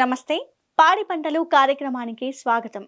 నమస్తే పాడి పంటలు కార్యక్రమానికి స్వాగతం.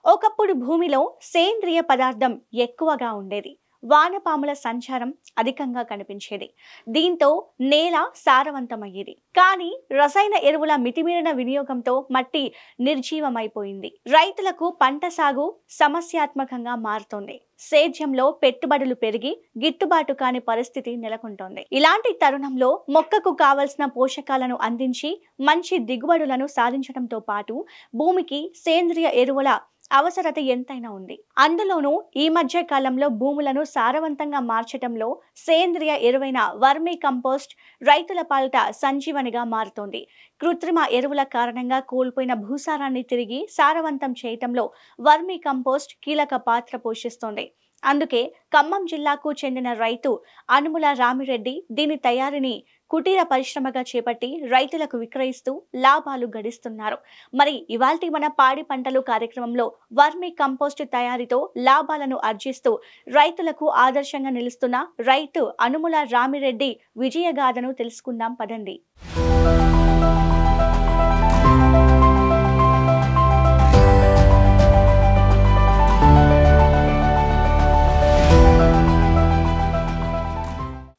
ఒకప్పుడు భూమిలో సేంద్రియ పదార్థం ఎక్కువగా ఉండేది. వానపాముల సంచారం అధికంగా కనిపించేది. దీంతో నేల సారవంతమయ్యేది. కానీ రసాయన ఎరువుల మితిమీరిన వినియోగంతో మట్టి నిర్జీవమైపోయింది. రైతులకు పంట సాగు సమస్యాత్మకంగా మారుతోంది. సేద్యంలో పెట్టుబడులు పెరిగి గిట్టుబాటు కాని పరిస్థితి నెలకొంటోంది. ఇలాంటి తరుణంలో మొక్కకు కావలసిన పోషకాలను అందించి మంచి దిగుబడులను సాధించడంతో పాటు భూమికి సేంద్రియ ఎరువుల అవసరత ఎంతైనా ఉంది. అందులోనూ ఈ మధ్య కాలంలో భూములను సారవంతంగా మార్చడంలో సేంద్రియ ఎరువైన వర్మీ కంపోస్ట్ రైతుల పాలిట సంజీవనిగా మారుతోంది. కృత్రిమ ఎరువుల కారణంగా కోల్పోయిన భూసారాన్ని తిరిగి సారవంతం చేయటంలో వర్మీ కంపోస్ట్ కీలక పాత్ర పోషిస్తోంది. అందుకే ఖమ్మం జిల్లాకు చెందిన రైతు అనుముల రామిరెడ్డి దీని తయారీని కుటీర పరిశ్రమగా చేపట్టి రైతులకు విక్రయిస్తూ లాభాలు గడిస్తున్నారు. మరి ఇవాల్టి మన పాడి పంటలు కార్యక్రమంలో వర్మీ కంపోస్ట్ తయారీతో లాభాలను ఆర్జిస్తూ రైతులకు ఆదర్శంగా నిలుస్తున్న రైతు అనుముల రామిరెడ్డి విజయగాథను తెలుసుకుందాం పదండి.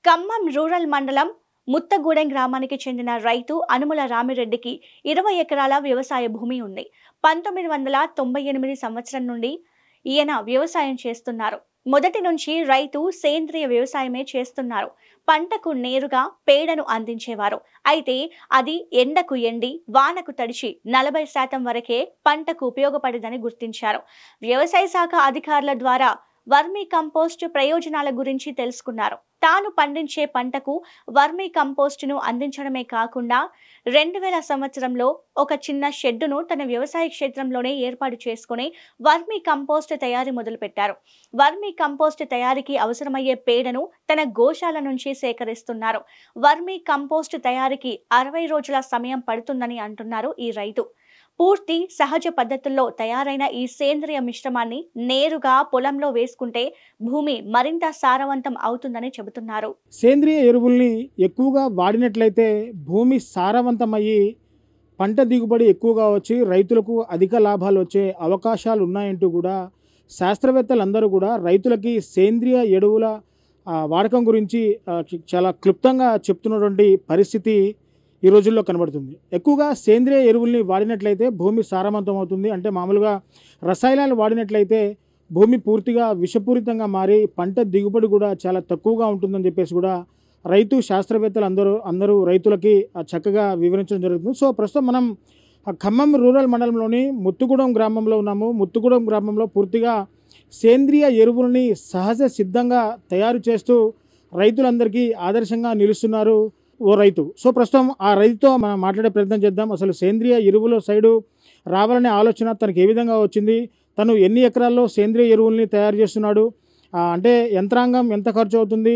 ఖమ్మం రూరల్ మండలం ముత్తగూడెం గ్రామానికి చెందిన రైతు అనుముల రామిరెడ్డికి 20 ఎకరాల వ్యవసాయ భూమి ఉంది. 1998 సంవత్సరం నుండి ఈయన వ్యవసాయం చేస్తున్నారు. మొదటి నుంచి రైతు సేంద్రియ వ్యవసాయమే చేస్తున్నారు. పంటకు నేరుగా పేడను అందించేవారు. అయితే అది ఎండకు ఎండి వానకు తడిచి 40% వరకే పంటకు ఉపయోగపడదని గుర్తించారు. వ్యవసాయ శాఖ అధికారుల ద్వారా వర్మీ కంపోస్ట్ ప్రయోజనాల గురించి తెలుసుకున్నారు. తాను పండించే పంటకు వర్మీ కంపోస్టును అందించడమే కాకుండా 2000 సంవత్సరంలో ఒక చిన్న షెడ్డును తన వ్యవసాయ క్షేత్రంలోనే ఏర్పాటు చేసుకుని వర్మీ కంపోస్ట్ తయారీ మొదలుపెట్టారు. వర్మీ కంపోస్ట్ తయారీకి అవసరమయ్యే పేడను తన గోశాల నుంచి సేకరిస్తున్నారు. వర్మీ కంపోస్ట్ తయారీకి 60 రోజుల సమయం పడుతుందని అంటున్నారు ఈ రైతు. పూర్తి సహజ పద్ధతుల్లో తయారైన ఈ సేంద్రియ మిశ్రమాన్ని నేరుగా పొలంలో వేసుకుంటే భూమి మరింత సారవంతం అవుతుందని చెబుతున్నారు. సేంద్రియ ఎరువుల్ని ఎక్కువగా వాడినట్లయితే భూమి సారవంతమయ్యి పంట దిగుబడి ఎక్కువగా వచ్చి రైతులకు అధిక లాభాలు వచ్చే అవకాశాలు ఉన్నాయంటూ కూడా శాస్త్రవేత్తలందరూ కూడా రైతులకి సేంద్రియ ఎరువుల వాడకం గురించి చాలా క్లుప్తంగా చెప్తున్నటువంటి పరిస్థితి ఈ రోజుల్లో కనబడుతుంది. ఎక్కువగా సేంద్రియ ఎరువుల్ని వాడినట్లయితే భూమి సారవంతం అవుతుంది. అంటే మామూలుగా రసాయనాలు వాడినట్లయితే భూమి పూర్తిగా విషపూరితంగా మారి పంట దిగుబడి కూడా చాలా తక్కువగా ఉంటుందని చెప్పేసి కూడా రైతు శాస్త్రవేత్తలు అందరూ రైతులకి చక్కగా వివరించడం జరుగుతుంది. సో ప్రస్తుతం మనం ఖమ్మం రూరల్ మండలంలోని ముత్తుగూడెం గ్రామంలో ఉన్నాము. ముత్తుగూడెం గ్రామంలో పూర్తిగా సేంద్రియ ఎరువులని సహజ సిద్ధంగా తయారు చేస్తూ రైతులందరికీ ఆదర్శంగా నిలుస్తున్నారు ఓ రైతు. సో ప్రస్తుతం ఆ రైతుతో మనం మాట్లాడే ప్రయత్నం చేద్దాం. అసలు సేంద్రియ ఎరువుల సైడు రావాలనే ఆలోచన తనకు ఏ విధంగా వచ్చింది, తను ఎన్ని ఎకరాల్లో సేంద్రియ ఎరువుల్ని తయారు చేస్తున్నాడు, అంటే యంత్రాంగం ఎంత ఖర్చు అవుతుంది,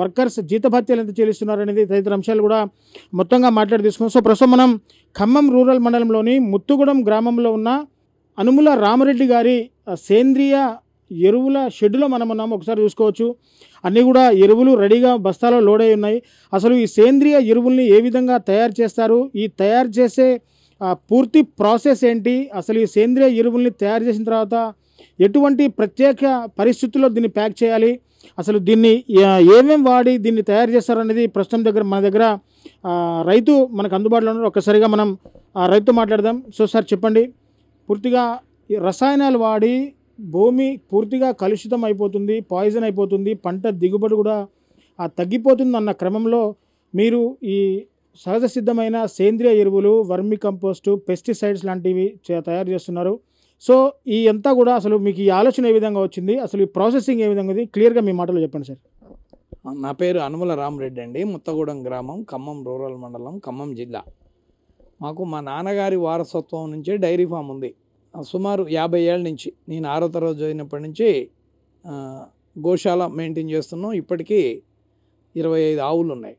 వర్కర్స్ జీతభత్యాలు ఎంత చెల్లిస్తున్నారు అనేది తదితర అంశాలు కూడా మొత్తంగా మాట్లాడి తీసుకున్నాం. సో ప్రస్తుతం మనం ఖమ్మం రూరల్ మండలంలోని ముత్తుగూడెం గ్రామంలో ఉన్న అనుముల రామిరెడ్డి గారి సేంద్రియ ఎరువుల షెడ్డులో మనం ఉన్నాము. ఒకసారి చూసుకోవచ్చు, అన్నీ కూడా ఎరువులు రెడీగా బస్తాలో లోడ్ అయి ఉన్నాయి. అసలు ఈ సేంద్రియ ఎరువుల్ని ఏ విధంగా తయారు చేస్తారు, ఈ తయారు చేసే పూర్తి ప్రాసెస్ ఏంటి, అసలు ఈ సేంద్రియ ఎరువుల్ని తయారు చేసిన తర్వాత ఎటువంటి ప్రత్యేక పరిస్థితుల్లో దీన్ని ప్యాక్ చేయాలి, అసలు దీన్ని ఏమేమి వాడి దీన్ని తయారు చేస్తారు అనేది ప్రస్తుతం మన దగ్గర రైతు మనకు అందుబాటులో ఉన్నారు. ఒక్కసారిగా మనం రైతు మాట్లాడదాం. సో సార్ చెప్పండి, పూర్తిగా రసాయనాలు వాడి భూమి పూర్తిగా కలుషితం అయిపోతుంది, పాయిజన్ అయిపోతుంది, పంట దిగుబడి కూడా తగ్గిపోతుంది అన్న క్రమంలో మీరు ఈ సహజ సిద్ధమైన సేంద్రియ ఎరువులు, వర్మి కంపోస్టు, పెస్టిసైడ్స్ లాంటివి తయారు చేస్తున్నారు. సో ఈ అంతా కూడా అసలు మీకు ఈ ఆలోచన ఏ విధంగా వచ్చింది, అసలు ఈ ప్రాసెసింగ్ ఏ విధంగా ఉంది, క్లియర్గా మీ మాటలో చెప్పండి సార్. నా పేరు అనుముల రామిరెడ్డి అండి. ముత్తగూడెం గ్రామం, ఖమ్మం రూరల్ మండలం, ఖమ్మం జిల్లా. మాకు మా నాన్నగారి వారసత్వం నుంచే డైరీ ఫామ్ ఉంది. సుమారు 50 ఏళ్ళ నుంచి, నేను 6వ తరగతి చదివినప్పటి నుంచి గోశాల మెయింటైన్ చేస్తున్నాం. ఇప్పటికీ 25 ఆవులు ఉన్నాయి.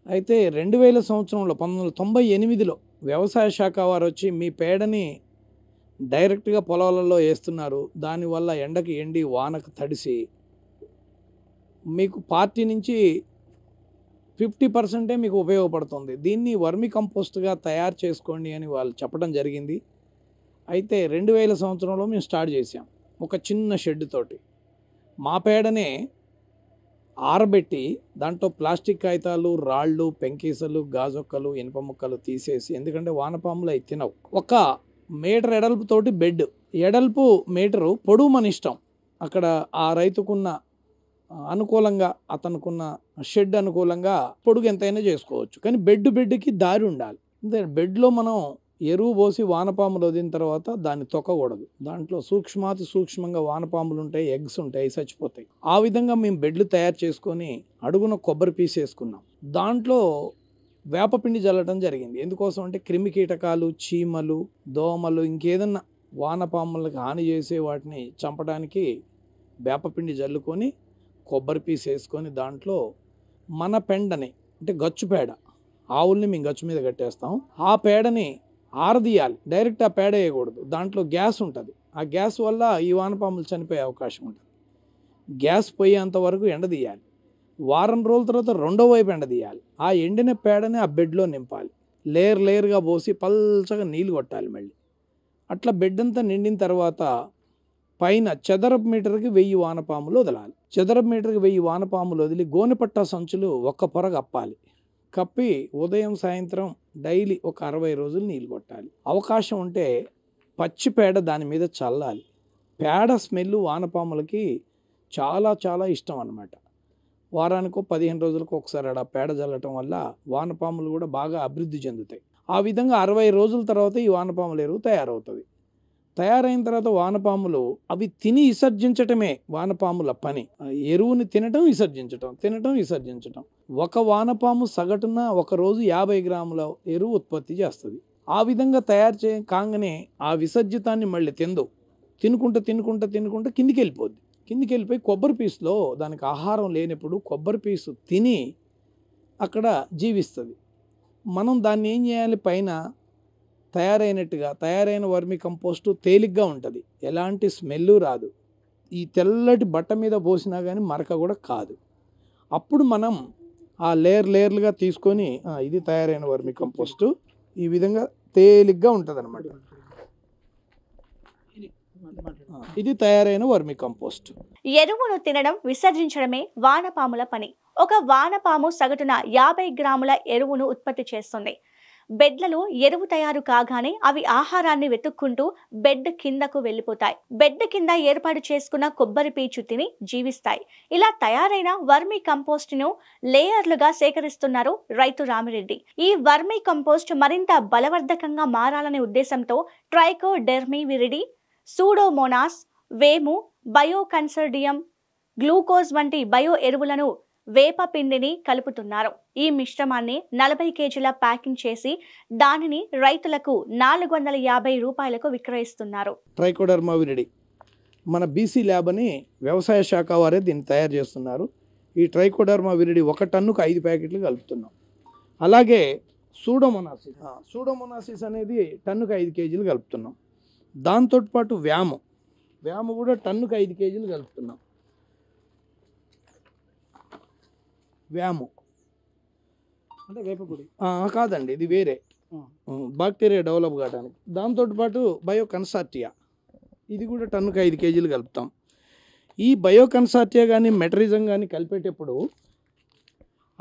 అయితే 2000 సంవత్సరంలో 1998లో వ్యవసాయ శాఖ వారు వచ్చి మీ పేడని డైరెక్ట్గా పొలాలలో వేస్తున్నారు. దానివల్ల ఎండకి ఎండి వానకు తడిసి మీకు పార్టీ నుంచి 50% మీకు ఉపయోగపడుతుంది. దీన్ని వర్మి కంపోస్ట్గా తయారు చేసుకోండి అని వాళ్ళు చెప్పడం జరిగింది. అయితే 2000 సంవత్సరంలో మేము స్టార్ట్ చేసాం ఒక చిన్న షెడ్ తోటి. మా పేడనే ఆరబెట్టి దాంట్లో ప్లాస్టిక్ కాగితాలు, రాళ్ళు, పెంకీసలు, గాజొక్కలు, ఇనుప ముక్కలు తీసేసి, ఎందుకంటే వానపాములు అవి తినవు. 1 మీటర్ ఎడల్పుతోటి బెడ్, ఎడల్పు మీటరు, పొడవు మన ఇష్టం. అక్కడ ఆ రైతుకున్న అనుకూలంగా, అతనుకున్న షెడ్ అనుకూలంగా పొడుగు ఎంతైనా చేసుకోవచ్చు. కానీ బెడ్కి దారి ఉండాలి. అంతే, బెడ్లో మనం ఎరువు పోసి వానపాములు వదిలిన తర్వాత దాన్ని తొక్కకూడదు. దాంట్లో సూక్ష్మాతి సూక్ష్మంగా వానపాములు ఉంటాయి, ఎగ్స్ ఉంటాయి, చచ్చిపోతాయి. ఆ విధంగా మేము బెడ్లు తయారు చేసుకొని అడుగున కొబ్బరి పీస్ వేసుకున్నాం. దాంట్లో వేపపిండి చల్లటం జరిగింది. ఎందుకోసం అంటే క్రిమి కీటకాలు, చీమలు, దోమలు, ఇంకేదన్నా వానపాములకు హాని చేసే వాటిని చంపడానికి వేపపిండి జల్లుకొని కొబ్బరి పీస్ వేసుకొని దాంట్లో మన పెండని, అంటే గచ్చు పేడ, ఆవుల్ని మేము గచ్చు మీద కట్టేస్తాం. ఆ పేడని ఆరదీయాలి. డైరెక్ట్ ఆ పేడ వేయకూడదు. దాంట్లో గ్యాస్ ఉంటుంది. ఆ గ్యాస్ వల్ల ఈ వానపాములు చనిపోయే అవకాశం ఉంటుంది. గ్యాస్ పోయేంత వరకు ఎండదీయాలి. వారం రోజుల తర్వాత రెండో వైపు ఎండదీయాలి. ఆ ఎండిన పేడని ఆ బెడ్లో నింపాలి. లేయర్గా పోసి పల్చగా నీళ్ళు కొట్టాలి. మళ్ళీ అట్లా బెడ్ అంతా నిండిన తర్వాత పైన చదరపు మీటర్కి 1000 వానపాములు వదలాలి. చదరపు మీటర్కి 1000 వానపాములు వదిలి గోనెపట్టా సంచులు ఒక్క పొర కప్పాలి. కప్పి ఉదయం సాయంత్రం డైలీ ఒక 60 రోజులు నీళ్ళు కొట్టాలి. అవకాశం ఉంటే పచ్చి పేడ దాని మీద చల్లాలి. పేడ స్మెల్ వానపాములకి చాలా చాలా ఇష్టం అన్నమాట. వారానికో 15 రోజులకు ఒకసారి ఆ పేడ చల్లటం వల్ల వానపాములు కూడా బాగా అభివృద్ధి చెందుతాయి. ఆ విధంగా 60 రోజుల తర్వాత ఈ వానపాముల ఎరువు తయారవుతుంది. తయారైన తర్వాత వానపాములు అవి తిని విసర్జించటమే వానపాముల పని. ఎరువుని తినటం, విసర్జించటం. ఒక వానపాము సగటున ఒక రోజు 50 గ్రాముల ఎరువు ఉత్పత్తి చేస్తుంది. ఆ విధంగా తయారు కాగానే ఆ విసర్జితాన్ని మళ్ళీ తినుకుంటూ కిందికి వెళ్ళిపోద్ది. కిందికి వెళ్ళిపోయి కొబ్బరి పీసులో దానికి ఆహారం లేనప్పుడు కొబ్బరి పీసు తిని అక్కడ జీవిస్తుంది. మనం దాన్ని ఏం చేయాలి? పైన తయారైన వర్మి కంపోస్టు తేలిగ్గా ఉంటుంది. ఎలాంటి స్మెల్లు రాదు. ఈ తెల్లటి బట్ట మీద పోసినా కానీ మరక కూడా కాదు. అప్పుడు మనం ఆ లేయర్లుగా తీసుకొని ఇది తయారైన వర్మి కంపోస్టు ఈ విధంగా తేలిగ్గా ఉంటుంది అన్నమాట. ఇది తయారైన వర్మి కంపోస్ట్. ఎరువును తినడం, విసర్జించడమే వానపాముల పని. ఒక వానపాము సగటున 50 గ్రాముల ఎరువును ఉత్పత్తి చేస్తుంది. బెడ్లలో ఎరువు తయారు కాగానే అవి ఆహారాన్ని వెతుక్కుంటూ బెడ్ కిందకు వెళ్ళిపోతాయి. బెడ్ కింద ఏర్పాటు చేసుకున్న కొబ్బరి పీచు తిని జీవిస్తాయి. ఇలా తయారైన వర్మీ కంపోస్ట్ ను లేయర్లుగా సేకరిస్తున్నారు రైతు రామిరెడ్డి. ఈ వర్మీ కంపోస్ట్ మరింత బలవర్ధకంగా మారాలనే ఉద్దేశంతో ట్రైకోడెర్మీ విరిడి, సూడోమోనాస్, వేము, బయోకన్సర్డియం, గ్లూకోజ్ వంటి బయో ఎరువులను వేప పిండిని కలుపుతున్నారు. ఈ మిశ్రమాన్ని 40 కేజీల ప్యాకింగ్ చేసి దానిని రైతులకు 450 రూపాయలకు విక్రయిస్తున్నారు. ట్రైకోడెర్మా విరిడి మన బీసీ ల్యాబ్ అని వ్యవసాయ శాఖ వారే దీన్ని తయారు చేస్తున్నారు. ఈ ట్రైకోడెర్మా విరిడి 1 టన్నుకు 5 ప్యాకెట్లు కలుపుతున్నాం. అలాగే సూడోమోనాసిస్ అనేది టన్నుకు 5 కేజీలు కలుపుతున్నాం. దాంతోపాటు వ్యాము కూడా టన్నుకు 5 కేజీలు కలుపుతున్నాం. వ్యాము అంటే వేపపొడి కాదండి, ఇది వేరే బాక్టీరియా డెవలప్ కావడానికి. దాంతోపాటు బయోకన్సార్టియా, ఇది కూడా టన్నుకు 5 కేజీలు కలుపుతాం. ఈ బయోకన్సార్టియా కానీ మెటరిజం కానీ కలిపేటప్పుడు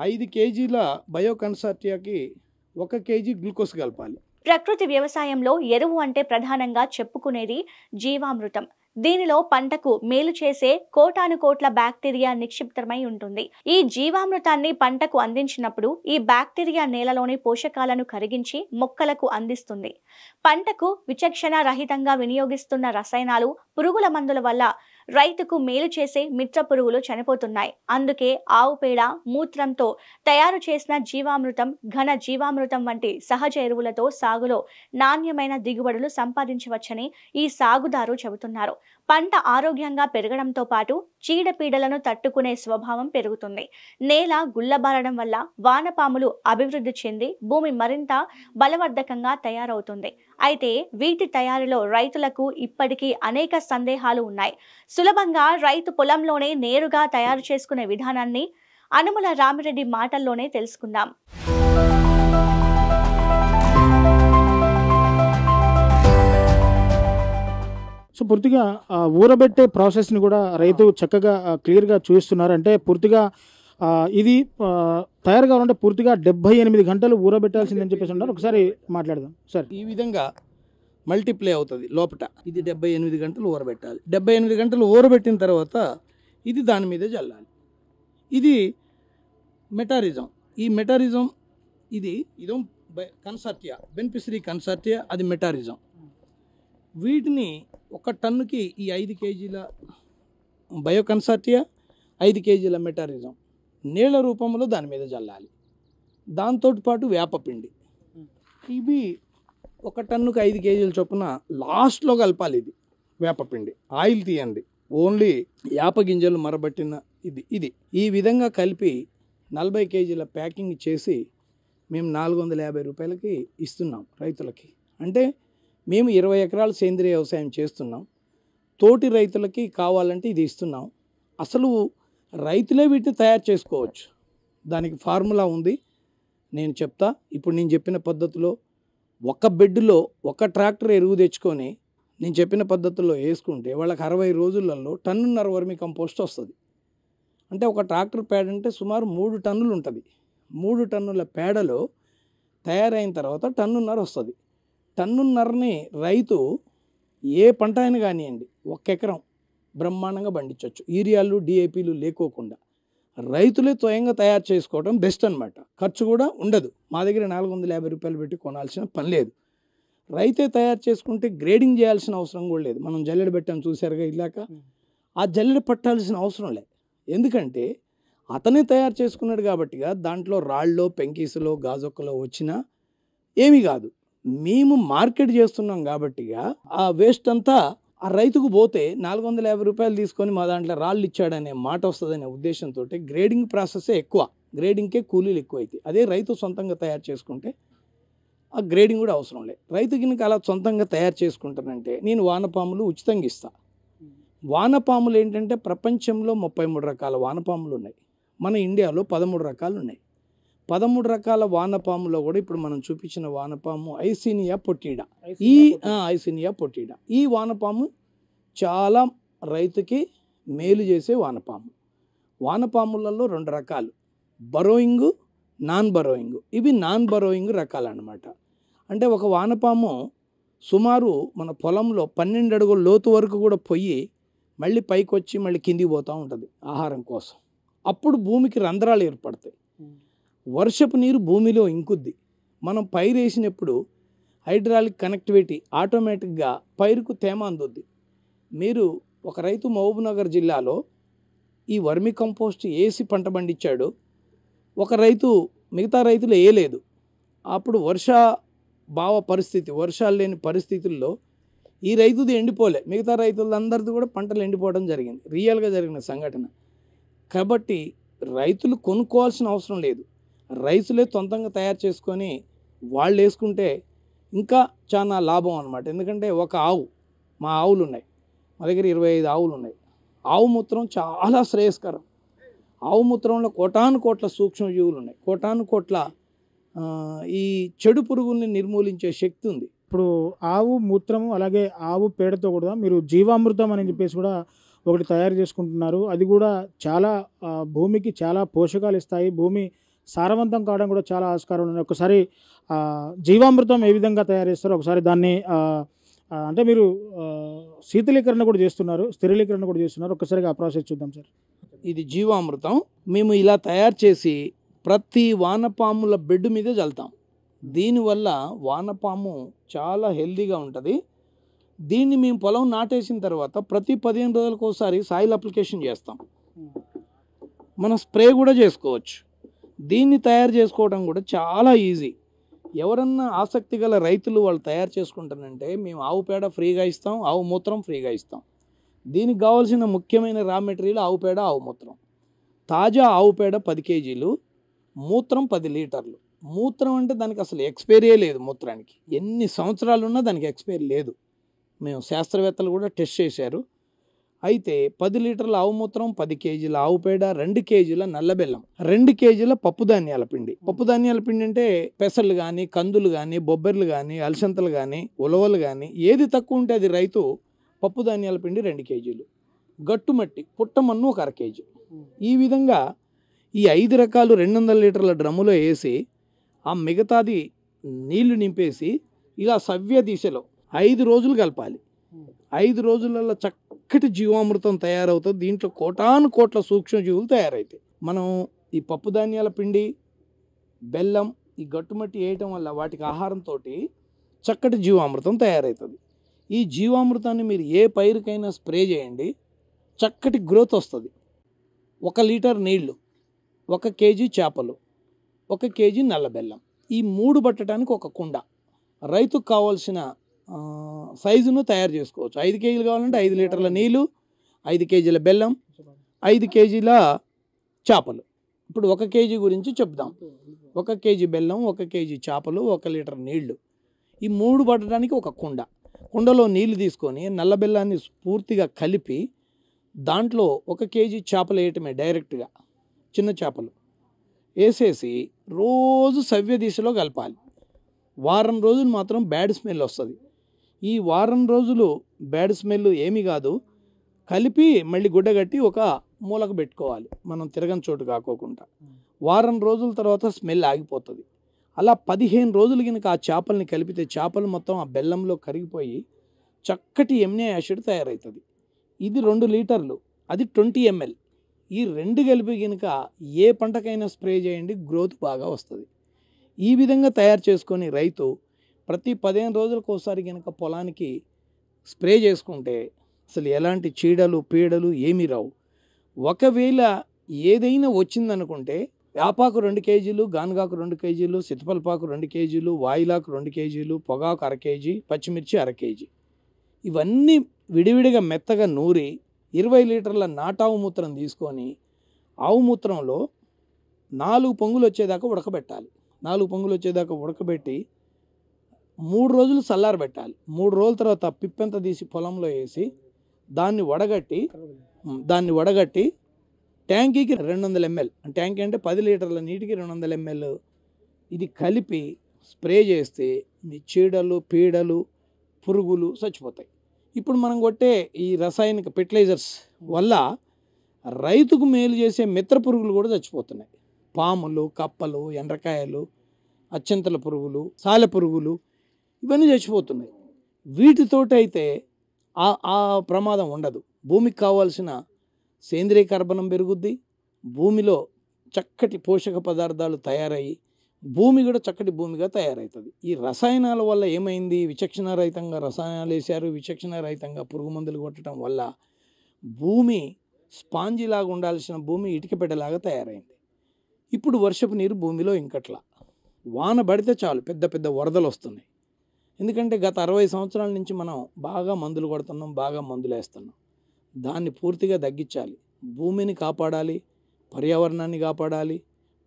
5 కేజీల బయోకన్సార్టియాకి 1 కేజీ గ్లూకోజ్ కలపాలి. ప్రకృతి వ్యవసాయంలో ఎరువు అంటే ప్రధానంగా చెప్పుకునేది జీవామృతం. దీనిలో పంటకు మేలు చేసే కోటాను కోట్ల బ్యాక్టీరియా నిక్షిప్తమై ఉంటుంది. ఈ జీవామృతాన్ని పంటకు అందించినప్పుడు ఈ బ్యాక్టీరియా నేలలోని పోషకాలను కరిగించి మొక్కలకు అందిస్తుంది. పంటకు విచక్షణ రహితంగా వినియోగిస్తున్న రసాయనాలు, పురుగుల మందుల వల్ల రైతుకు మేలు చేసే మిత్ర పురుగులు చనిపోతున్నాయి. అందుకే ఆవు పేడ, మూత్రంతో తయారు చేసిన జీవామృతం, ఘన జీవామృతం వంటి సహజ ఎరువులతో సాగులో నాణ్యమైన దిగుబడులు సంపాదించవచ్చని ఈ సాగుదారు చెబుతున్నారు. పంట ఆరోగ్యంగా పెరగడంతో పాటు చీడపీడలను తట్టుకునే స్వభావం పెరుగుతుంది. నేల గుల్లబారడం వల్ల వానపాములు అభివృద్ధి చెంది భూమి మరింత బలవర్ధకంగా తయారవుతుంది. అయితే వీటి తయారీలో రైతులకు ఇప్పటికీ అనేక సందేహాలు ఉన్నాయి. సులభంగా రైతు పొలంలోనే నేరుగా తయారు చేసుకునే విధానాన్ని అనుముల రామిరెడ్డి మాటల్లోనే తెలుసుకుందాం. సో పూర్తిగా ఊరబెట్టే ప్రాసెస్ని కూడా రైతు చక్కగా క్లియర్గా చూస్తున్నారు. అంటే పూర్తిగా ఇది తయారు కావాలంటే పూర్తిగా 78 గంటలు ఊరబెట్టాల్సిందని చెప్పేసి ఉన్నారు. ఒకసారి మాట్లాడదాం సార్. ఈ విధంగా మల్టిప్లై అవుతుంది లోపల. ఇది 78 గంటలు ఊరబెట్టాలి. 78 గంటలు ఊరబెట్టిన తర్వాత ఇది దాని మీద చల్లాలి. ఇది మెటారిజం. ఈ మెటారిజం ఇదో కన్సార్టియా, బెనిఫిషరీ కన్సార్టియా, అది మెటారిజం. వీటిని 1 టన్నుకి ఈ 5 కేజీల బయో కన్సార్టియా, 5 కేజీల మెటారిజం నీళ్ల రూపంలో దాని మీద చల్లాలి. దాంతో పాటు వేపపిండి. ఇవి 1 టన్నుకి 5 కేజీల చొప్పున లాస్ట్లో కలపాలి. ఇది వేపపిండి, ఆయిల్ తీయండి, ఓన్లీ యాప గింజలు మరబట్టిన ఇది ఈ విధంగా కలిపి 40 కేజీల ప్యాకింగ్ చేసి మేము 450 రూపాయలకి ఇస్తున్నాం రైతులకి. అంటే మేము 20 ఎకరాలు సేంద్రియ వ్యవసాయం చేస్తున్నాం. తోటి రైతులకి కావాలంటే ఇది ఇస్తున్నాం. అసలు రైతులే వీటిని తయారు చేసుకోవచ్చు. దానికి ఫార్ములా ఉంది, నేను చెప్తా. ఇప్పుడు నేను చెప్పిన పద్ధతిలో ఒక బెడ్లో 1 ట్రాక్టర్ ఎరువు తెచ్చుకొని నేను చెప్పిన పద్ధతుల్లో వేసుకుంటే వాళ్ళకి 60 రోజులలో 1.5 టన్నుల వర్మి కంపోస్ట్ వస్తుంది. అంటే ఒక ట్రాక్టర్ పేడ అంటే సుమారు 3 టన్నులు ఉంటుంది. 3 టన్నుల పేడలో తయారైన తర్వాత 1.5 టన్నున్నర వస్తుంది. 1.5 టన్నున్నరని రైతు ఏ పంట అయినా కానివ్వండి 1 ఎకరం బ్రహ్మాండంగా పండించవచ్చు. యూరియాలు డిఏపీలు లేకోకుండా రైతులే స్వయంగా తయారు చేసుకోవడం బెస్ట్ అనమాట. ఖర్చు కూడా ఉండదు. మా దగ్గర 450 రూపాయలు పెట్టి కొనాల్సిన పని లేదు. రైతే తయారు చేసుకుంటే గ్రేడింగ్ చేయాల్సిన అవసరం కూడా లేదు. మనం జల్లెడ పెట్టాం చూసారుగా ఇలాక, ఆ జల్లెడ పట్టాల్సిన అవసరం లేదు. ఎందుకంటే అతనే తయారు చేసుకున్నాడు కాబట్టిగా దాంట్లో రాళ్ళలో, పెంకీసులో, గాజొక్కలో వచ్చినా ఏమీ కాదు. మేము మార్కెట్ చేస్తున్నాం కాబట్టిగా ఆ వేస్ట్ అంతా ఆ రైతుకు పోతే 450 రూపాయలు తీసుకొని మా దాంట్లో రాళ్ళు ఇచ్చాడనే మాట వస్తుందనే ఉద్దేశంతో గ్రేడింగ్ ప్రాసెసే ఎక్కువ. గ్రేడింగ్కే కూలీలు ఎక్కువ అవుతాయి. అదే రైతు సొంతంగా తయారు చేసుకుంటే ఆ గ్రేడింగ్ కూడా అవసరం లేదు. రైతుకి ఇంకా అలా సొంతంగా తయారు చేసుకుంటానంటే నేను వానపాములు ఉచితంగా ఇస్తాను. వానపాములు ఏంటంటే ప్రపంచంలో 33 రకాల వానపాములు ఉన్నాయి. మన ఇండియాలో 13 రకాలు ఉన్నాయి. 13 రకాల వానపాములో కూడా ఇప్పుడు మనం చూపించిన వానపాము ఐసినియా పొట్టిడా. ఐసినియా పొట్టిడా ఈ వానపాము చాలా రైతుకి మేలు చేసే వానపాము. వానపాములలో 2 రకాలు, బరోయింగ్, నాన్ బరోయింగ్. ఇవి నాన్ బరోయింగ్ రకాలు అన్నమాట. అంటే ఒక వానపాము సుమారు మన పొలంలో 12 అడుగుల లోతు వరకు కూడా పోయి మళ్ళీ పైకి వచ్చి మళ్ళీ కిందికి పోతూ ఉంటుంది ఆహారం కోసం. అప్పుడు భూమికి రంధ్రాలు ఏర్పడతాయి. వర్షపు నీరు భూమిలో ఇంకుద్ది. మనం పైరు వేసినప్పుడు హైడ్రాలిక్ కనెక్టివిటీ ఆటోమేటిక్గా పైరుకు తేమ అందుద్ది. మీరు ఒక రైతు మహబూబ్నగర్ జిల్లాలో ఈ వర్మి కంపోస్ట్ వేసి పంట పండించాడు. ఒక రైతు, మిగతా రైతులు వేయలేదు. అప్పుడు వర్షాలు లేని పరిస్థితుల్లో ఈ రైతుది ఎండిపోలే, మిగతా రైతులందరిది కూడా పంటలు ఎండిపోవడం జరిగింది. రియల్గా జరిగిన సంఘటన. కాబట్టి రైతులు కొనుక్కోవాల్సిన అవసరం లేదు. రైతులే సొంతంగా తయారు చేసుకొని వాళ్ళు వేసుకుంటే ఇంకా చాలా లాభం అన్నమాట. ఎందుకంటే ఒక ఆవు, మా ఆవులు ఉన్నాయి, మా దగ్గర 25 ఆవులు ఉన్నాయి. ఆవు మూత్రం చాలా శ్రేయస్కరం. ఆవు మూత్రంలో కోటాను కోట్ల సూక్ష్మజీవులు ఉన్నాయి. కోటాను కోట్ల ఈ చెడు పురుగుల్ని నిర్మూలించే శక్తి ఉంది. ఇప్పుడు ఆవు మూత్రము అలాగే ఆవు పేడతో కూడా మీరు జీవామృతం అని చెప్పేసి కూడా ఒకటి తయారు చేసుకుంటున్నారు. అది కూడా చాలా భూమికి చాలా పోషకాలు ఇస్తాయి. భూమి సారవంతం కావడం కూడా చాలా ఆస్కారం ఉంది. ఒకసారి జీవామృతం ఏ విధంగా తయారు చేస్తారో ఒకసారి దాన్ని అంటే మీరు శీతలీకరణ కూడా చేస్తున్నారు, స్థిరీకరణ కూడా చేస్తున్నారు. ఒకసారిగా ఆ ప్రాసెస్ చూద్దాం సార్. ఇది జీవామృతం మేము ఇలా తయారు చేసి ప్రతి వానపాముల బెడ్ మీద చల్లుతాం. దీనివల్ల వానపాము చాలా హెల్దీగా ఉంటుంది. దీన్ని మేము పొలం నాటేసిన తర్వాత ప్రతి 15 రోజులకు ఒకసారి సాయిల్ అప్లికేషన్ చేస్తాం. మనం స్ప్రే కూడా చేసుకోవచ్చు. దీన్ని తయారు చేసుకోవడం కూడా చాలా ఈజీ. ఎవరన్నా ఆసక్తి గల రైతులు వాళ్ళు తయారు చేసుకుంటానంటే మేము ఆవు పేడ ఫ్రీగా ఇస్తాం, ఆవు మూత్రం ఫ్రీగా ఇస్తాం. దీనికి కావాల్సిన ముఖ్యమైన రా మెటీరియల్ ఆవు పేడ, ఆవు మూత్రం. తాజా ఆవు పేడ 10 కేజీలు, మూత్రం 10 లీటర్లు. మూత్రం అంటే దానికి అసలు ఎక్స్పైరీ లేదు. మూత్రానికి ఎన్ని సంవత్సరాలు ఉన్నా దానికి ఎక్స్పైరీ లేదు. మేము శాస్త్రవేత్తలు కూడా టెస్ట్ చేశారు. అయితే 10 లీటర్ల ఆవు మూత్రం, 10 కేజీల ఆవు పేడ, 2 కేజీల నల్ల బెల్లం, 2 కేజీల పప్పు ధాన్యాల పిండి. పప్పు ధాన్యాల పిండి అంటే పెసలు కానీ, కందులు కానీ, బొబ్బర్లు కానీ, అలసంతలు కానీ, ఉలవలు కానీ, ఏది తక్కువ ఉంటే అది రైతు. పప్పు ధాన్యాల పిండి 2 కేజీలు, గట్టుమట్టి పుట్టమన్ను 1 అర కేజీ. ఈ విధంగా ఈ 5 రకాలు 200 లీటర్ల డ్రమ్ములో వేసి ఆ మిగతాది నీళ్లు నింపేసి ఇలా సవ్య దిశలో 5 రోజులు కలపాలి. 5 రోజులలో చక్కటి జీవామృతం తయారవుతుంది. దీంట్లో కోటాను కోట్ల సూక్ష్మజీవులు తయారవుతాయి. మనం ఈ పప్పు ధాన్యాల పిండి, బెల్లం, ఈ గట్టుమట్టి వేయటం వల్ల వాటికి ఆహారంతో చక్కటి జీవామృతం తయారవుతుంది. ఈ జీవామృతాన్ని మీరు ఏ పైరుకైనా స్ప్రే చేయండి, చక్కటి గ్రోత్ వస్తుంది. 1 లీటర్ నీళ్లు, 1 కేజీ చేపలు, 1 కేజీ నల్ల బెల్లం, ఈ 3 పట్టడానికి 1 కుండ. రైతుకు కావాల్సిన సైజును తయారు చేసుకోవచ్చు. 5 కేజీలు కావాలంటే 5 లీటర్ల నీళ్ళు, 5 కేజీల బెల్లం, 5 కేజీల చేపలు. ఇప్పుడు 1 కేజీ గురించి చెప్దాం. 1 కేజీ బెల్లం, 1 కేజీ చేపలు, 1 లీటర్ నీళ్లు, ఈ 3 పట్టడానికి 1 కుండ. కుండలో నీళ్లు తీసుకొని నల్ల బెల్లాన్ని పూర్తిగా కలిపి దాంట్లో 1 కేజీ చేపలు వేయటమే డైరెక్ట్గా, చిన్న చేపలు వేసేసి రోజు సవ్య దిశలో కలపాలి. వారం రోజులు మాత్రం బ్యాడ్ స్మెల్ వస్తుంది. ఈ వారం రోజులు బ్యాడ్ స్మెల్ ఏమీ కాదు, కలిపి మళ్ళీ గుడ్డగట్టి ఒక మూలకు పెట్టుకోవాలి, మనం తిరగని చోటు కాకోకుండా. వారం రోజుల తర్వాత స్మెల్ ఆగిపోతుంది. అలా 15 రోజులు కనుక ఆ చేపల్ని కలిపితే చేపలు మొత్తం ఆ బెల్లంలో కరిగిపోయి చక్కటి ఎమ్నో యాసిడ్ తయారవుతుంది. ఇది 2 లీటర్లు, అది 20 ml. ఈ 2 కలిపి కనుక ఏ పంటకైనా స్ప్రే చేయండి, గ్రోత్ బాగా వస్తుంది. ఈ విధంగా తయారు చేసుకొని రైతు ప్రతి 15 రోజులకు ఒకసారి కనుక పొలానికి స్ప్రే చేసుకుంటే అసలు ఎలాంటి చీడలు పీడలు ఏమీ రావు. ఒకవేళ ఏదైనా వచ్చిందనుకుంటే వేపాకు 2 కేజీలు, గానుగాకు 2 కేజీలు, సితపల్పాకు 2 కేజీలు, వాయిలాకు 2 కేజీలు, పొగాకు 1 కేజీ, పచ్చిమిర్చి 1 కేజీ, ఇవన్నీ విడివిడిగా మెత్తగా నూరి 20 లీటర్ల నాటావు మూత్రం తీసుకొని ఆవు మూత్రంలో 4 పొంగులు వచ్చేదాకా ఉడకబెట్టాలి. 4 పొంగులు వచ్చేదాకా ఉడకబెట్టి 3 రోజులు చల్లారబెట్టాలి. 3 రోజుల తర్వాత పిప్పెంత తీసి పొలంలో వేసి దాన్ని వడగట్టి ట్యాంకీకి 200 ml, ట్యాంక్ అంటే 10 లీటర్ల నీటికి 200 ml ఇది కలిపి స్ప్రే చేస్తే మీ చీడలు పీడలు పురుగులు చచ్చిపోతాయి. ఇప్పుడు మనం కొట్టే ఈ రసాయనిక ఫెర్టిలైజర్స్ వల్ల రైతుకు మేలు చేసే మిత్ర పురుగులు కూడా చచ్చిపోతున్నాయి. పాములు, కప్పలు, ఎండ్రకాయలు, అత్యంతల పురుగులు, సాలె పురుగులు, ఇవన్నీ చచ్చిపోతున్నాయి. వీటితోటి అయితే ఆ ప్రమాదం ఉండదు. భూమికి కావాల్సిన సేంద్రియ కర్బనం పెరుగుద్ది, భూమిలో చక్కటి పోషక పదార్థాలు తయారయ్యి భూమి కూడా చక్కటి భూమిగా తయారవుతుంది. ఈ రసాయనాల వల్ల ఏమైంది, విచక్షణారహితంగా రసాయనాలు వేశారు, విచక్షణారహితంగా పురుగు మందులు కొట్టడం వల్ల భూమి స్పాంజిలాగా ఉండాల్సిన భూమి ఇటుకపెట్టలాగా తయారైంది. ఇప్పుడు వర్షపు నీరు భూమిలో ఇంకట్లా, వాన పడితే చాలు పెద్ద పెద్ద వరదలు వస్తున్నాయి. ఎందుకంటే గత 60 సంవత్సరాల నుంచి మనం బాగా మందులు కొడుతున్నాం, బాగా మందులు వేస్తున్నాం. దాన్ని పూర్తిగా తగ్గించాలి. భూమిని కాపాడాలి, పర్యావరణాన్ని కాపాడాలి,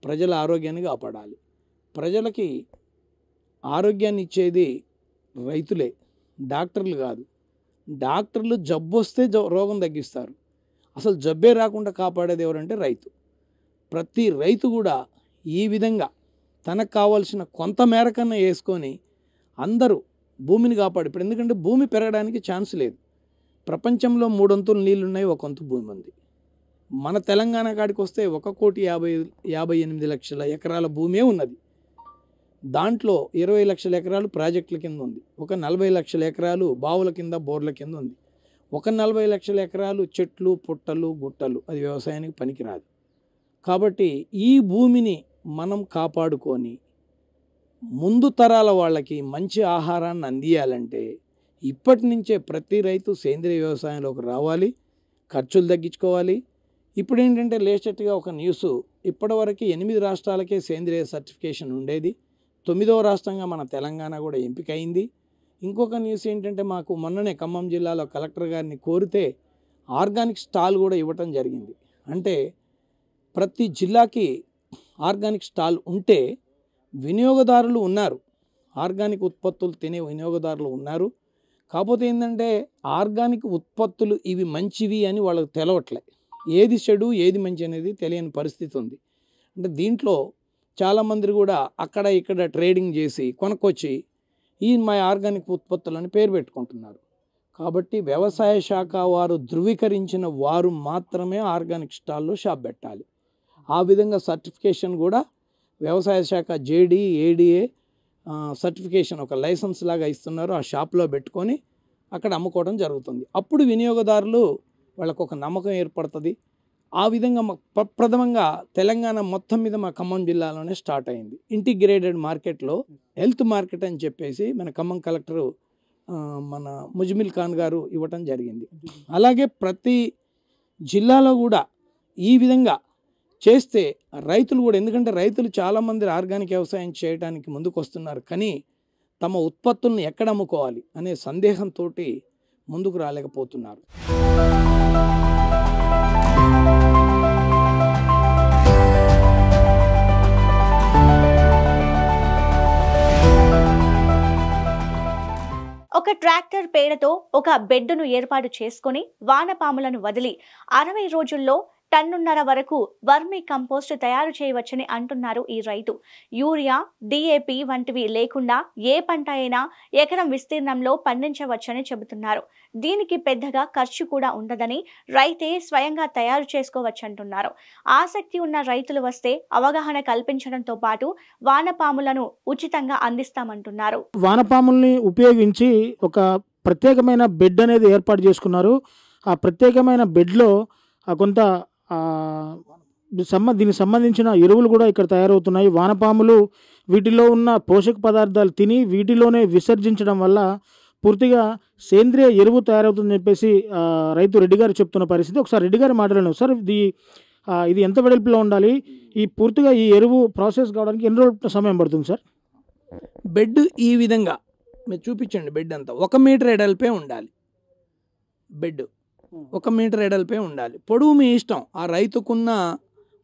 ప్రజల ఆరోగ్యాన్ని కాపాడాలి. ప్రజలకి ఆరోగ్యాన్ని ఇచ్చేది రైతులే, డాక్టర్లు కాదు. డాక్టర్లు జబ్బు వస్తే రోగం తగ్గిస్తారు, అసలు జబ్బే రాకుండా కాపాడేది ఎవరంటే రైతు. ప్రతి రైతు కూడా ఈ విధంగా తనకు కావాల్సిన కొంత మేరకన్నా వేసుకొని అందరూ భూమిని కాపాడు. ఇప్పుడు ఎందుకంటే భూమి పెరగడానికి ఛాన్స్ లేదు. ప్రపంచంలో 3 వంతులు నీళ్ళు ఉన్నాయి, 1 వంతు భూమి ఉంది. మన తెలంగాణ కాడికి వస్తే 1,58 లక్షల ఎకరాల భూమే ఉన్నది. దాంట్లో 20 లక్షల ఎకరాలు ప్రాజెక్టుల కింద ఉంది, ఒక 40 లక్షల ఎకరాలు బావుల కింద బోర్ల కింద ఉంది, ఒక 40 లక్షల ఎకరాలు చెట్లు పుట్టలు గుట్టలు, అది వ్యవసాయానికి పనికిరాదు. కాబట్టి ఈ భూమిని మనం కాపాడుకొని ముందు తరాల వాళ్ళకి మంచి ఆహారాన్ని అందియాలంటే ఇప్పటి నుంచే ప్రతి రైతు సేంద్రియ వ్యవసాయంలోకి రావాలి, ఖర్చులు తగ్గించుకోవాలి. ఇప్పుడు ఏంటంటే లేటెస్ట్గా ఒక న్యూస్, ఇప్పటివరకు 8 రాష్ట్రాలకే సేంద్రియ సర్టిఫికేషన్ ఉండేది, 9వ రాష్ట్రంగా మన తెలంగాణ కూడా ఎంపికైంది. ఇంకొక న్యూస్ ఏంటంటే మాకు మొన్ననే ఖమ్మం జిల్లాలో కలెక్టర్ గారిని కోరితే ఆర్గానిక్ స్టాల్ కూడా ఇవ్వటం జరిగింది. అంటే ప్రతి జిల్లాకి ఆర్గానిక్ స్టాల్ ఉంటే వినియోగదారులు ఉన్నారు, ఆర్గానిక్ ఉత్పత్తులు తినే వినియోగదారులు ఉన్నారు. కాకపోతే ఏంటంటే ఆర్గానిక్ ఉత్పత్తులు ఇవి మంచివి అని వాళ్ళకి తెలవట్లే, ఏది చెడు ఏది మంచి అనేది తెలియని పరిస్థితి ఉంది. అంటే దీంట్లో చాలామంది కూడా అక్కడ ఇక్కడ ట్రేడింగ్ చేసి కొనుక్కొచ్చి ఈ మా ఆర్గానిక్ ఉత్పత్తులని పేరు పెట్టుకుంటున్నారు. కాబట్టి వ్యవసాయ శాఖ వారు ధృవీకరించిన వారు మాత్రమే ఆర్గానిక్ స్టాల్లో షాప్ పెట్టాలి. ఆ విధంగా సర్టిఫికేషన్ కూడా వ్యవసాయ శాఖ జేడీ ఏడిఏ సర్టిఫికేషన్ ఒక లైసెన్స్ లాగా ఇస్తున్నారు. ఆ షాప్లో పెట్టుకొని అక్కడ అమ్ముకోవడం జరుగుతుంది. అప్పుడు వినియోగదారులు వాళ్ళకు ఒక నమ్మకం ఏర్పడుతుంది. ఆ విధంగా ప్రథమంగా తెలంగాణ మొత్తం మీద మా ఖమ్మం జిల్లాలోనే స్టార్ట్ అయింది. ఇంటిగ్రేటెడ్ మార్కెట్లో హెల్త్ మార్కెట్ అని చెప్పేసి మన ఖమ్మం కలెక్టరు మన ముజ్మిల్ ఖాన్ గారు ఇవ్వటం జరిగింది. అలాగే ప్రతి జిల్లాలో కూడా ఈ విధంగా చేస్తే రైతులు కూడా, ఎందుకంటే రైతులు చాలామంది ఆర్గానిక్ వ్యవసాయం చేయడానికి ముందుకు వస్తున్నారు, కానీ తమ ఉత్పత్తులను ఎక్కడ అమ్ముకోవాలి అనే సందేహంతో ముందుకు రాలేకపోతున్నారు. ఒక ట్రాక్టర్ పేడతో ఒక బెడ్డును ఏర్పాటు చేసుకుని వానపాములను వదిలి 60 రోజుల్లో టన్నున్నర వరకు వర్మీ కంపోస్ట్ తయారు చేయవచ్చని అంటున్నారు ఈ రైతు. యూరియా, డిఏపి వంటివి లేకుండా ఏ పంట అయినా ఎకరం విస్తీర్ణంలో పండించవచ్చని చెబుతున్నారు. దీనికి పెద్దగా ఖర్చు కూడా ఉండదని రైతే స్వయంగా తయారు చేసుకోవచ్చంటున్నారు. ఆసక్తి ఉన్న రైతులు వస్తే అవగాహన కల్పించడంతో పాటు వానపాములను ఉచితంగా అందిస్తామంటున్నారు. వానపాముల్ని ఉపయోగించి ఒక ప్రత్యేకమైన బెడ్ అనేది ఏర్పాటు చేసుకున్నారు. ఆ ప్రత్యేకమైన బెడ్లో కొంత దీనికి సంబంధించిన ఎరువులు కూడా ఇక్కడ తయారవుతున్నాయి. వానపాములు వీటిలో ఉన్న పోషక పదార్థాలు తిని వీటిలోనే విసర్జించడం వల్ల పూర్తిగా సేంద్రియ ఎరువు తయారవుతుందని చెప్పేసి రైతు రెడ్డి గారు చెప్తున్న పరిస్థితి. ఒకసారి రెడ్డి గారు మాట్లాడాను సార్, ఇది ఎంత వెడల్పులో ఉండాలి, ఈ పూర్తిగా ఈ ఎరువు ప్రాసెస్ కావడానికి ఎన్ని రోజుల సమయం పడుతుంది సార్? బెడ్ ఈ విధంగా మీరు చూపించండి. బెడ్ అంతా 1 మీటర్ ఎడల్పే ఉండాలి. బెడ్ 1 మీటర్ ఎడల్పే ఉండాలి. పొడవు మీ ఇష్టం, ఆ రైతుకున్న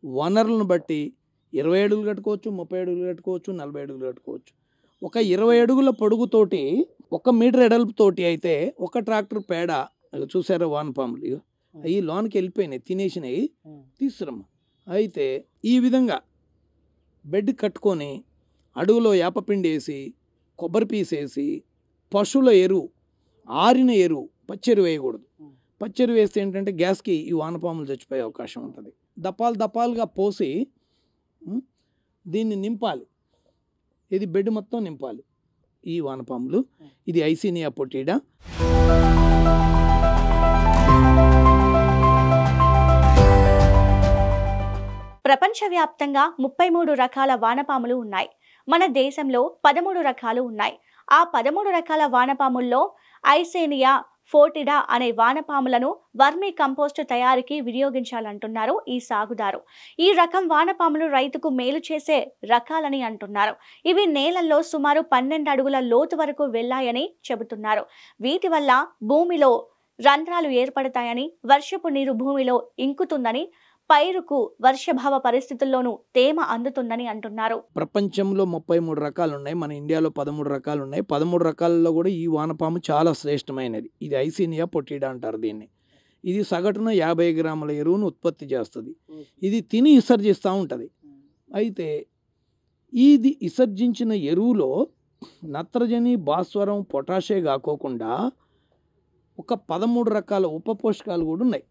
వనరులను బట్టి 20 అడుగులు కట్టుకోవచ్చు, 30 అడుగులు కట్టుకోవచ్చు, 40 అడుగులు కట్టుకోవచ్చు. ఒక 20 అడుగుల పొడుగుతోటి 1 మీటర్ ఎడల్పుతోటి అయితే ఒక ట్రాక్టర్ పేడ చూసారా వానపాములు అవి లోనికి వెళ్ళిపోయినాయి, తినేసినాయి, తీసుకురమ్మ. అయితే ఈ విధంగా బెడ్ కట్టుకొని అడుగులో వేపపిండి వేసి కొబ్బరి పీస్ వేసి పశువుల ఎరువు, ఆరిన ఎరువు, పచ్చెరువు వేయకూడదు. పచ్చెరువు వేస్తే ఏంటంటే గ్యాస్కి ఈ వానపాములు చచ్చిపోయే అవకాశం ఉంటుంది. దపాలుగా పోసి దీన్ని నింపాలి. ఇది బెడ్ మొత్తం నింపాలి ఈ వానపాములు. ఇది ఐసీనియా పొటీడా. ప్రపంచవ్యాప్తంగా 33 రకాల వానపాములు ఉన్నాయి. మన దేశంలో 13 రకాలు ఉన్నాయి. ఆ 13 రకాల వానపాముల్లో ఐసేనియా ఫోర్టిడా అనే వానపాములను వర్మీ కంపోస్ట్ తయారీకి వినియోగించాలంటున్నారు ఈ సాగుదారు. ఈ రకం వానపాములు రైతుకు మేలు చేసే రకాలని అంటున్నారు. ఇవి నేలల్లో సుమారు 12 అడుగుల లోతు వరకు వెళ్లాయని చెబుతున్నారు. వీటి వల్ల భూమిలో రంధ్రాలు ఏర్పడతాయని, వర్షపు నీరు భూమిలో ఇంకుతుందని, పైరుకు వర్షభావ పరిస్థితుల్లోనూ తేమ అందుతుందని అంటున్నారు. ప్రపంచంలో 33 రకాలు ఉన్నాయి, మన ఇండియాలో 13 రకాలు ఉన్నాయి. 13 రకాలలో కూడా ఈ వానపాము చాలా శ్రేష్టమైనది. ఇది ఐసీనియా పొటీడా అంటారు దీన్ని. ఇది సగటున 50 గ్రాముల ఎరువును ఉత్పత్తి చేస్తుంది. ఇది తిని విసర్జిస్తూ ఉంటుంది. అయితే ఇది విసర్జించిన ఎరువులో నత్రజని, భాస్వరం, పొటాషే కాకోకుండా ఒక 13 రకాల ఉప పోషకాలు కూడా ఉన్నాయి.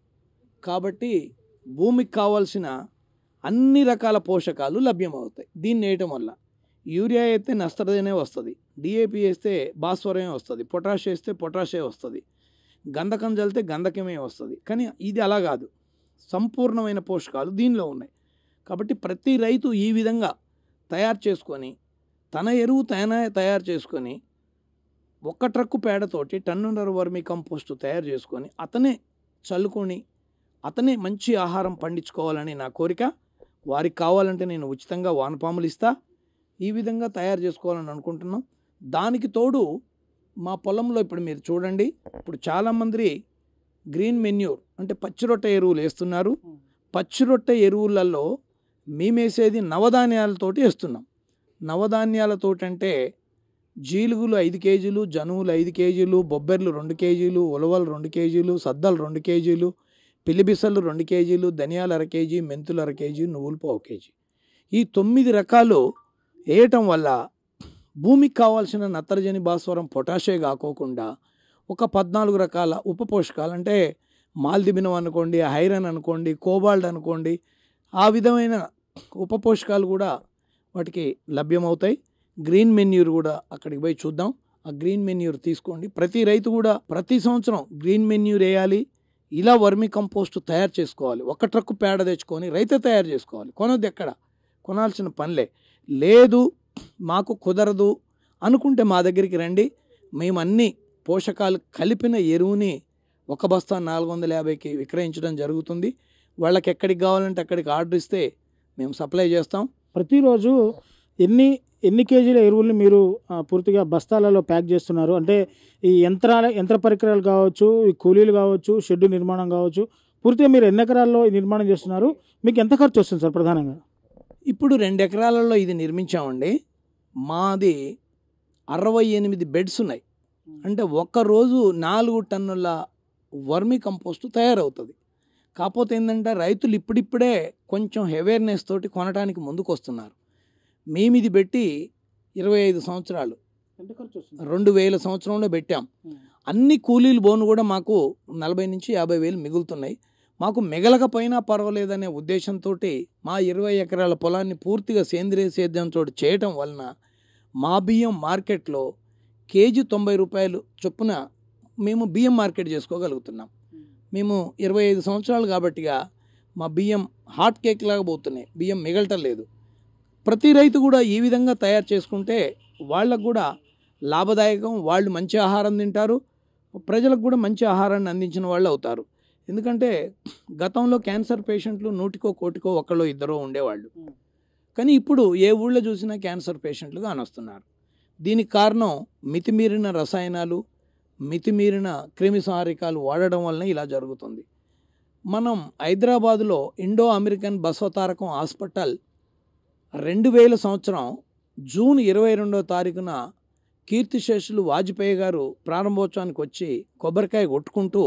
కాబట్టి భూమికి కావాల్సిన అన్ని రకాల పోషకాలు లభ్యమవుతాయి దీన్ని వేయటం వల్ల. యూరియా అయితే నత్రజనే వస్తుంది, డిఏపి వేస్తే భాస్వరమే వస్తుంది, పొటాష్ వేస్తే పొటాషే వస్తుంది, గంధకం చల్లితే గంధకమే వస్తుంది. కానీ ఇది అలా కాదు, సంపూర్ణమైన పోషకాలు దీనిలో ఉన్నాయి. కాబట్టి ప్రతి రైతు ఈ విధంగా తయారు చేసుకొని తన ఎరువు తయారు చేసుకొని 1 ట్రక్కు పేడతోటి టన్నున్నర వర్మీ కంపోస్టు తయారు చేసుకొని అతనే చల్లుకొని అతనే మంచి ఆహారం పండించుకోవాలని నా కోరిక. వారికి కావాలంటే నేను ఉచితంగా వానపాములు ఇస్తా. ఈ విధంగా తయారు చేసుకోవాలని అనుకుంటున్నాం. దానికి తోడు మా పొలంలో ఇప్పుడు మీరు చూడండి, ఇప్పుడు చాలామంది గ్రీన్ మెన్యూర్ అంటే పచ్చిరొట్ట ఎరువులు వేస్తున్నారు. పచ్చిరొట్ట ఎరువులలో మేమేసేది నవధాన్యాలతోటి వేస్తున్నాం. నవధాన్యాలతోటి అంటే జీలుగులు 5 కేజీలు, జనువులు 5 కేజీలు, బొబ్బెర్లు 2 కేజీలు, ఉలవలు 2 కేజీలు, సద్దలు 2 కేజీలు, పిల్లిబిసలు 2 కేజీలు, ధనియాలు 1/2 కేజీ, మెంతులు 1/2 కేజీ, నువ్వులు 1/4 కేజీ. ఈ 9 రకాలు వేయటం వల్ల భూమికి కావాల్సిన నత్రజని, భాస్వరం, పొటాషే కాకోకుండా ఒక 14 రకాల ఉప పోషకాలు అంటే మాల్దిబినం అనుకోండి, ఐరన్ అనుకోండి, కోబాల్ట్ అనుకోండి, ఆ విధమైన ఉప పోషకాలు కూడా వాటికి లభ్యమవుతాయి. గ్రీన్ మెన్యూర్ కూడా అక్కడికి పోయి చూద్దాం. ఆ గ్రీన్ మెన్యూర్ తీసుకోండి. ప్రతి రైతు కూడా ప్రతి సంవత్సరం గ్రీన్ మెన్యూర్ వేయాలి. ఇలా వర్మి కంపోస్ట్ తయారు చేసుకోవాలి. ఒక ట్రక్కు పేడ తెచ్చుకొని రైతే తయారు చేసుకోవాలి. కొనొద్దు, ఎక్కడ కొనాల్సిన పనిలే లేదు. మాకు కుదరదు అనుకుంటే మా దగ్గరికి రండి. మేము అన్ని పోషకాలు కలిపిన ఎరువుని 1 బస్తా 450కి విక్రయించడం జరుగుతుంది. వాళ్ళకి ఎక్కడికి కావాలంటే అక్కడికి ఆర్డర్ ఇస్తే మేము సప్లై చేస్తాం. ప్రతిరోజు ఎన్ని కేజీల ఎరువుల్ని మీరు పూర్తిగా బస్తాలలో ప్యాక్ చేస్తున్నారు? అంటే ఈ యంత్ర పరికరాలు కావచ్చు, ఈ కూలీలు కావచ్చు, షెడ్ నిర్మాణం కావచ్చు, పూర్తిగా మీరు ఎన్ని ఎకరాల్లో ఈ నిర్మాణం చేస్తున్నారు? మీకు ఎంత ఖర్చు వస్తుంది సార్ ప్రధానంగా? ఇప్పుడు 2 ఎకరాలలో ఇది నిర్మించామండి. మాది 68 బెడ్స్ ఉన్నాయి. అంటే ఒక్కరోజు 4 టన్నుల వర్మి కంపోస్ట్ తయారవుతుంది. కాకపోతే ఏంటంటే రైతులు ఇప్పుడిప్పుడే కొంచెం అవేర్నెస్ తోటి కొనడానికి ముందుకు వస్తున్నారు. మేము ఇది పెట్టి 25 సంవత్సరాలు, 2000 సంవత్సరంలో పెట్టాం. అన్ని కూలీలు బోను కూడా మాకు 40 నుంచి 50 వేలు మిగులుతున్నాయి. మాకు మిగలకపోయినా పర్వాలేదనే ఉద్దేశంతో మా 20 ఎకరాల పొలాన్ని పూర్తిగా సేంద్రియ సేద్యంతో చేయటం వలన మా బియ్యం మార్కెట్లో కేజీ 90 రూపాయలు చొప్పున మేము బియ్యం మార్కెట్ చేసుకోగలుగుతున్నాం. మేము 25 సంవత్సరాలు కాబట్టిగా మా బియ్యం హాట్ కేక్ లాగా పోతున్నాయి. బియ్యం మిగలటం లేదు. ప్రతి రైతు కూడా ఈ విధంగా తయారు చేసుకుంటే వాళ్ళకు కూడా లాభదాయకం. వాళ్ళు మంచి ఆహారం తింటారు, ప్రజలకు కూడా మంచి ఆహారాన్ని అందించిన వాళ్ళు అవుతారు. ఎందుకంటే గతంలో క్యాన్సర్ పేషెంట్లు 100కో 1,00,000కో 1 2 ఉండేవాళ్ళు. కానీ ఇప్పుడు ఏ ఊళ్ళో చూసినా క్యాన్సర్ పేషెంట్లు కానొస్తున్నారు. దీనికి కారణం మితిమీరిన రసాయనాలు, మితిమీరిన క్రిమిసంహారకాలు వాడడం వలన ఇలా జరుగుతుంది. మనం హైదరాబాదులో ఇండో అమెరికన్ బసవతారకం హాస్పిటల్ 2000 సంవత్సరం జూన్ 22వ తారీఖున కీర్తిశేషులు వాజ్పేయి గారు ప్రారంభోత్సవానికి వచ్చి కొబ్బరికాయ కొట్టుకుంటూ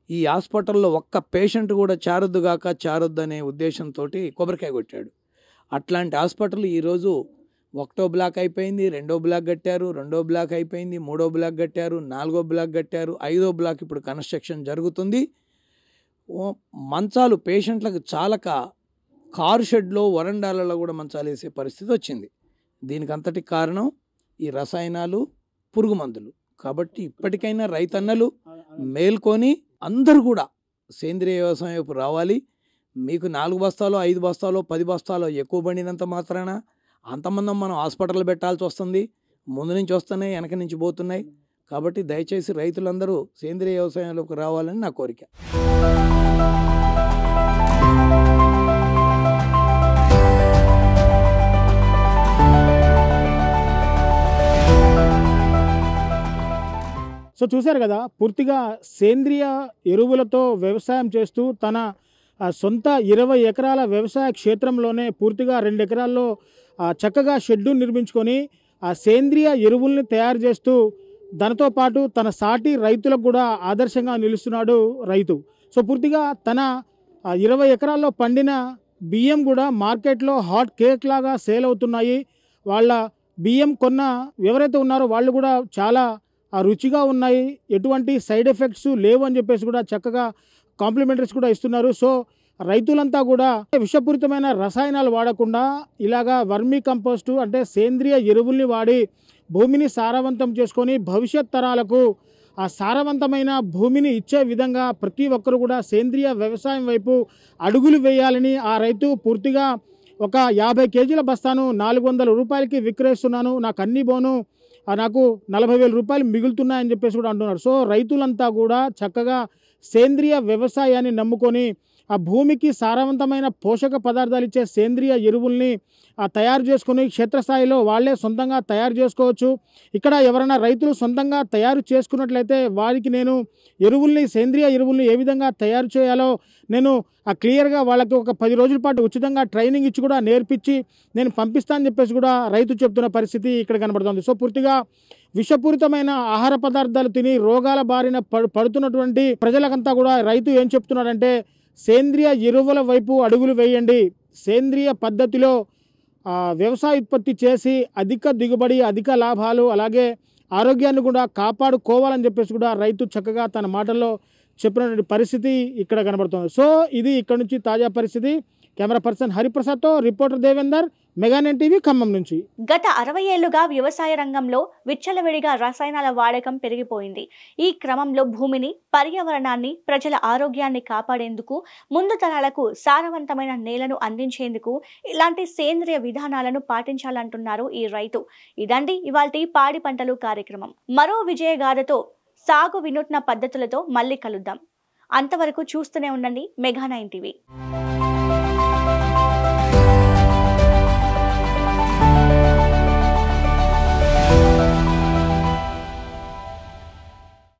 ఈ హాస్పిటల్లో ఒక్క పేషెంట్ కూడా చారొద్దు అనే ఉద్దేశంతో కొబ్బరికాయ కొట్టాడు. అట్లాంటి హాస్పిటల్ ఈరోజు 1వ బ్లాక్ అయిపోయింది, 2వ బ్లాక్ కట్టారు, 2వ బ్లాక్ అయిపోయింది, 3వ బ్లాక్ కట్టారు, 4వ బ్లాక్ కట్టారు, 5వ బ్లాక్ ఇప్పుడు కన్స్ట్రక్షన్ జరుగుతుంది. మంచాలు పేషెంట్లకు చాలక కారు షెడ్లో, వరండాలలో కూడా మంచాలు వేసే పరిస్థితి వచ్చింది. దీనికి అంతటి కారణం ఈ రసాయనాలు, పురుగు మందులు. కాబట్టి ఇప్పటికైనా రైతన్నలు మేల్కొని అందరూ కూడా సేంద్రియ వ్యవసాయం వైపు రావాలి. మీకు 4 బస్తాలో, 5 బస్తాలో, 10 బస్తాలో ఎక్కువ పండినంత మాత్రాన అంతమంది మనం హాస్పిటల్ పెట్టాల్సి వస్తుంది. ముందు నుంచి వస్తున్నాయి, వెనక నుంచి పోతున్నాయి. కాబట్టి దయచేసి రైతులందరూ సేంద్రియ వ్యవసాయంలోకి రావాలని నా కోరిక. సో చూశారు కదా, పూర్తిగా సేంద్రియ ఎరువులతో వ్యవసాయం చేస్తూ తన సొంత 20 ఎకరాల వ్యవసాయ క్షేత్రంలోనే పూర్తిగా 2 ఎకరాల్లో చక్కగా షెడ్డు నిర్మించుకొని ఆ సేంద్రియ ఎరువుల్ని తయారు చేస్తూ దానితో పాటు తన సాటి రైతులకు కూడా ఆదర్శంగా నిలుస్తున్నాడు రైతు. సో పూర్తిగా తన 20 ఎకరాల్లో పండిన బియ్యం కూడా మార్కెట్లో హాట్ కేక్ లాగా సేల్ అవుతున్నాయి. వాళ్ళ బియ్యం కొన్న ఎవరైతే ఉన్నారో వాళ్ళు కూడా చాలా రుచిగా ఉన్నాయి, ఎటువంటి సైడ్ ఎఫెక్ట్స్ లేవు అని చెప్పేసి కూడా చక్కగా కాంప్లిమెంటరీస్ కూడా ఇస్తున్నారు. సో రైతులంతా కూడా విషపూరితమైన రసాయనాలు వాడకుండా ఇలాగా వర్మీ కంపోస్టు అంటే సేంద్రియ ఎరువుల్ని వాడి భూమిని సారవంతం చేసుకొని భవిష్యత్ తరాలకు ఆ సారవంతమైన భూమిని ఇచ్చే విధంగా ప్రతి ఒక్కరు కూడా సేంద్రియ వ్యవసాయం వైపు అడుగులు వేయాలని ఆ రైతు పూర్తిగా ఒక 50 కేజీల బస్తాను 400 రూపాయలకి విక్రయిస్తున్నాను, నాకు అన్ని బోను నాకు 40,000 రూపాయలు మిగులుతున్నాయని చెప్పేసి కూడా అంటున్నారు. సో రైతులంతా కూడా చక్కగా సేంద్రియ వ్యవసాయాన్ని నమ్ముకొని ఆ భూమికి సారవంతమైన పోషక పదార్థాలు ఇచ్చే సేంద్రియ ఎరువుల్ని తయారు చేసుకొని క్షేత్రస్థాయిలో వాళ్ళే సొంతంగా తయారు చేసుకోవచ్చు. ఇక్కడ ఎవరైనా రైతులు సొంతంగా తయారు చేసుకున్నట్లయితే వారికి నేను సేంద్రియ ఎరువుల్ని ఏ విధంగా తయారు చేయాలో నేను క్లియర్గా వాళ్ళకి ఒక 10 రోజుల పాటు ఉచితంగా ట్రైనింగ్ ఇచ్చి కూడా నేర్పించి నేను పంపిస్తానని చెప్పేసి కూడా రైతు చెప్తున్న పరిస్థితి ఇక్కడ కనబడుతుంది. సో పూర్తిగా విషపూరితమైన ఆహార పదార్థాలు తిని రోగాల బారిన పడుతున్నటువంటి ప్రజలకంతా కూడా రైతు ఏం చెప్తున్నాడంటే సేంద్రియ ఎరువుల వైపు అడుగులు వేయండి, సేంద్రియ పద్ధతిలో వ్యవసాయ ఉత్పత్తి చేసి అధిక దిగుబడి, అధిక లాభాలు, అలాగే ఆరోగ్యాన్ని కూడా కాపాడుకోవాలని చెప్పేసి కూడా రైతు చక్కగా తన మాటల్లో చెప్పినటువంటి పరిస్థితి ఇక్కడ కనబడుతుంది. సో ఇది ఇక్కడ నుంచి తాజా పరిస్థితి. కెమెరా పర్సన్ హరిప్రసాద్తో reporter Devender, mega 9 TV, Khammam నుంచి. గత 60 ఏళ్లుగా వ్యవసాయ రంగంలో విచ్చలవిడిగా రసాయనాల వాడకం పెరిగిపోయింది. ఈ క్రమంలో భూమిని, పర్యావరణాన్ని, ప్రజల ఆరోగ్యాన్ని కాపాడేందుకు, ముందు తరాలకు సారవంతమైన నేలను అందించేందుకు ఇలాంటి సేంద్రియ విధానాలను పాటించాలంటున్నారు ఈ రైతు. ఇదండి ఇవాల్టి పాడి పంటలు కార్యక్రమం. మరో విజయగాథతో, సాగు వినూత్న పద్ధతులతో మళ్ళీ కలుద్దాం. అంతవరకు చూస్తూనే ఉండండి మెగా 9 టీవీ.